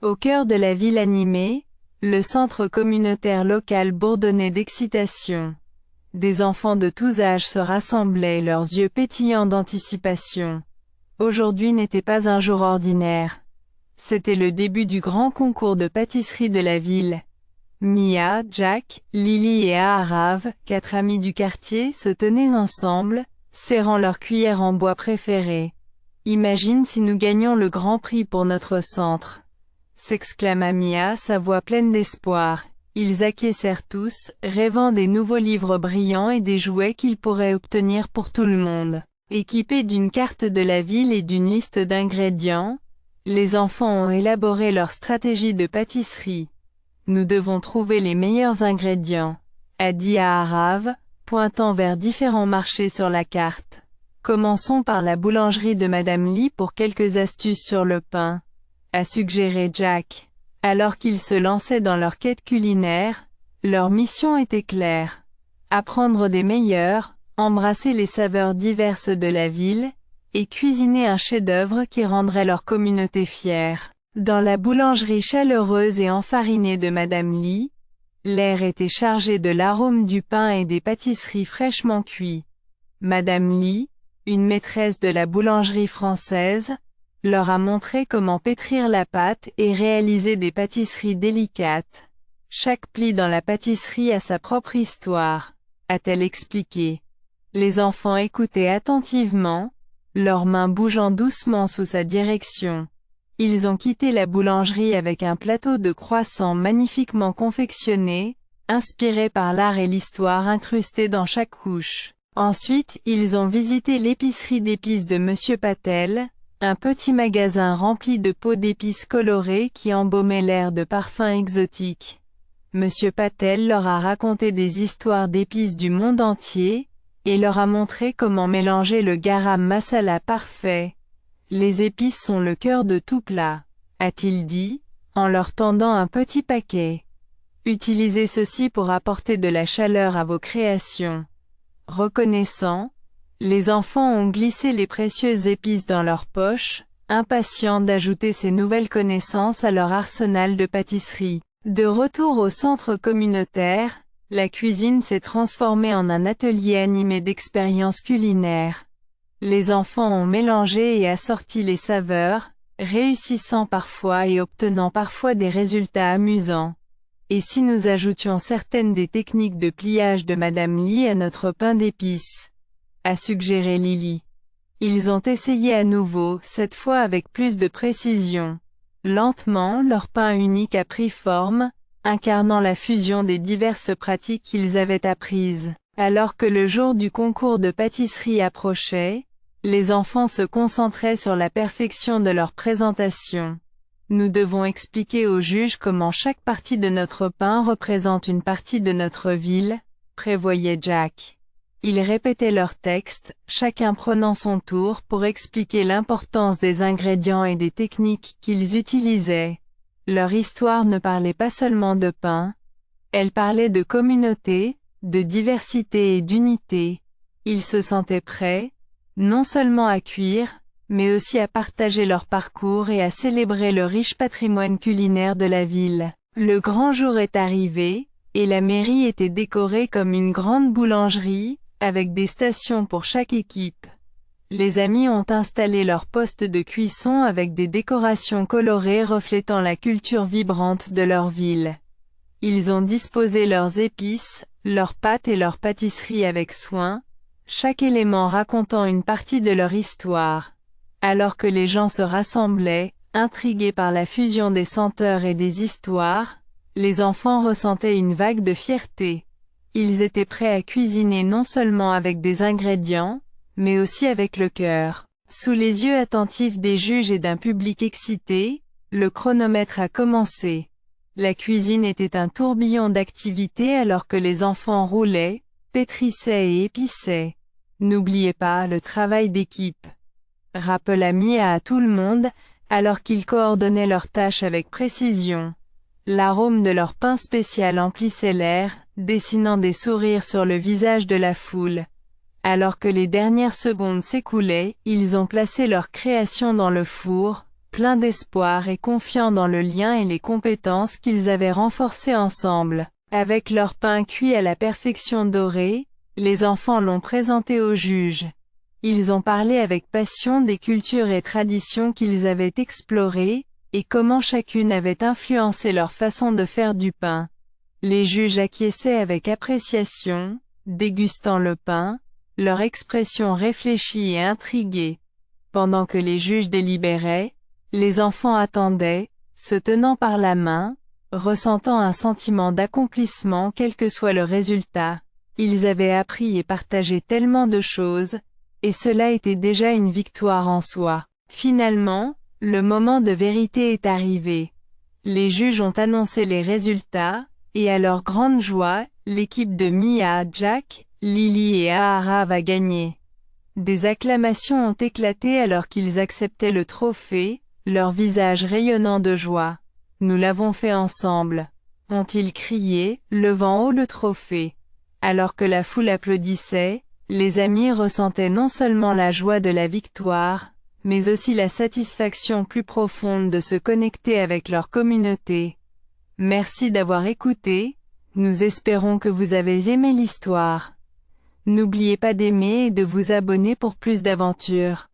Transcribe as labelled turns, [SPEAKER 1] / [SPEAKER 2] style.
[SPEAKER 1] Au cœur de la ville animée, le centre communautaire local bourdonnait d'excitation. Des enfants de tous âges se rassemblaient, leurs yeux pétillants d'anticipation. Aujourd'hui n'était pas un jour ordinaire. C'était le début du grand concours de pâtisserie de la ville. Mia, Jack, Lily et Aarav, 4 amis du quartier, se tenaient ensemble, serrant leur cuillère en bois préférée. « Imagine si nous gagnions le grand prix pour notre centre !» s'exclama Mia, sa voix pleine d'espoir. Ils acquiescèrent tous, rêvant des nouveaux livres brillants et des jouets qu'ils pourraient obtenir pour tout le monde. Équipés d'une carte de la ville et d'une liste d'ingrédients, les enfants ont élaboré leur stratégie de pâtisserie. « Nous devons trouver les meilleurs ingrédients », a dit Aarav, pointant vers différents marchés sur la carte. « Commençons par la boulangerie de Madame Lee pour quelques astuces sur le pain », a suggéré Jack. Alors qu'ils se lançaient dans leur quête culinaire, leur mission était claire. Apprendre des meilleurs, embrasser les saveurs diverses de la ville, et cuisiner un chef-d'œuvre qui rendrait leur communauté fière. Dans la boulangerie chaleureuse et enfarinée de Madame Lee, l'air était chargé de l'arôme du pain et des pâtisseries fraîchement cuites. Madame Lee, une maîtresse de la boulangerie française, leur a montré comment pétrir la pâte et réaliser des pâtisseries délicates. Chaque pli dans la pâtisserie a sa propre histoire, a-t-elle expliqué. Les enfants écoutaient attentivement, leurs mains bougeant doucement sous sa direction. Ils ont quitté la boulangerie avec un plateau de croissants magnifiquement confectionné, inspiré par l'art et l'histoire incrustés dans chaque couche. Ensuite, ils ont visité l'épicerie d'épices de Monsieur Patel, un petit magasin rempli de pots d'épices colorées qui embaumaient l'air de parfums exotiques. Monsieur Patel leur a raconté des histoires d'épices du monde entier, et leur a montré comment mélanger le garam masala parfait. Les épices sont le cœur de tout plat, a-t-il dit, en leur tendant un petit paquet. Utilisez ceci pour apporter de la chaleur à vos créations. Reconnaissants, les enfants ont glissé les précieuses épices dans leurs poches, impatients d'ajouter ces nouvelles connaissances à leur arsenal de pâtisserie. De retour au centre communautaire, la cuisine s'est transformée en un atelier animé d'expériences culinaires. Les enfants ont mélangé et assorti les saveurs, réussissant parfois et obtenant parfois des résultats amusants. Et si nous ajoutions certaines des techniques de pliage de Madame Lee à notre pain d'épices, a suggéré Lily. Ils ont essayé à nouveau, cette fois avec plus de précision. Lentement, leur pain unique a pris forme, incarnant la fusion des diverses pratiques qu'ils avaient apprises. Alors que le jour du concours de pâtisserie approchait, les enfants se concentraient sur la perfection de leur présentation. Nous devons expliquer aux juges comment chaque partie de notre pain représente une partie de notre ville, prévoyait Jack. Ils répétaient leur texte, chacun prenant son tour pour expliquer l'importance des ingrédients et des techniques qu'ils utilisaient. Leur histoire ne parlait pas seulement de pain, elle parlait de communauté, de diversité et d'unité. Ils se sentaient prêts, non seulement à cuire, mais aussi à partager leur parcours et à célébrer le riche patrimoine culinaire de la ville. Le grand jour est arrivé, et la mairie était décorée comme une grande boulangerie, avec des stations pour chaque équipe. Les amis ont installé leur poste de cuisson avec des décorations colorées reflétant la culture vibrante de leur ville. Ils ont disposé leurs épices, leurs pâtes et leurs pâtisseries avec soin, chaque élément racontant une partie de leur histoire. Alors que les gens se rassemblaient, intrigués par la fusion des senteurs et des histoires, les enfants ressentaient une vague de fierté. Ils étaient prêts à cuisiner non seulement avec des ingrédients, mais aussi avec le cœur. Sous les yeux attentifs des juges et d'un public excité, le chronomètre a commencé. La cuisine était un tourbillon d'activités alors que les enfants roulaient, pétrissaient et épiçaient. N'oubliez pas le travail d'équipe, rappela Mia à tout le monde, alors qu'ils coordonnaient leurs tâches avec précision. L'arôme de leur pain spécial emplissait l'air, dessinant des sourires sur le visage de la foule. Alors que les dernières secondes s'écoulaient, ils ont placé leur création dans le four, pleins d'espoir et confiants dans le lien et les compétences qu'ils avaient renforcées ensemble. Avec leur pain cuit à la perfection doré, les enfants l'ont présenté aux juges. Ils ont parlé avec passion des cultures et traditions qu'ils avaient explorées, et comment chacune avait influencé leur façon de faire du pain. Les juges acquiesçaient avec appréciation, dégustant le pain, leur expression réfléchie et intriguée. Pendant que les juges délibéraient, les enfants attendaient, se tenant par la main, ressentant un sentiment d'accomplissement quel que soit le résultat. Ils avaient appris et partagé tellement de choses, et cela était déjà une victoire en soi. Finalement, le moment de vérité est arrivé. Les juges ont annoncé les résultats, et à leur grande joie, l'équipe de Mia, Jack, Lily et Ahara va gagner. Des acclamations ont éclaté alors qu'ils acceptaient le trophée, leurs visages rayonnant de joie. « Nous l'avons fait ensemble !» ont-ils crié, levant haut le trophée. Alors que la foule applaudissait, les amis ressentaient non seulement la joie de la victoire, mais aussi la satisfaction plus profonde de se connecter avec leur communauté. Merci d'avoir écouté, nous espérons que vous avez aimé l'histoire. N'oubliez pas d'aimer et de vous abonner pour plus d'aventures.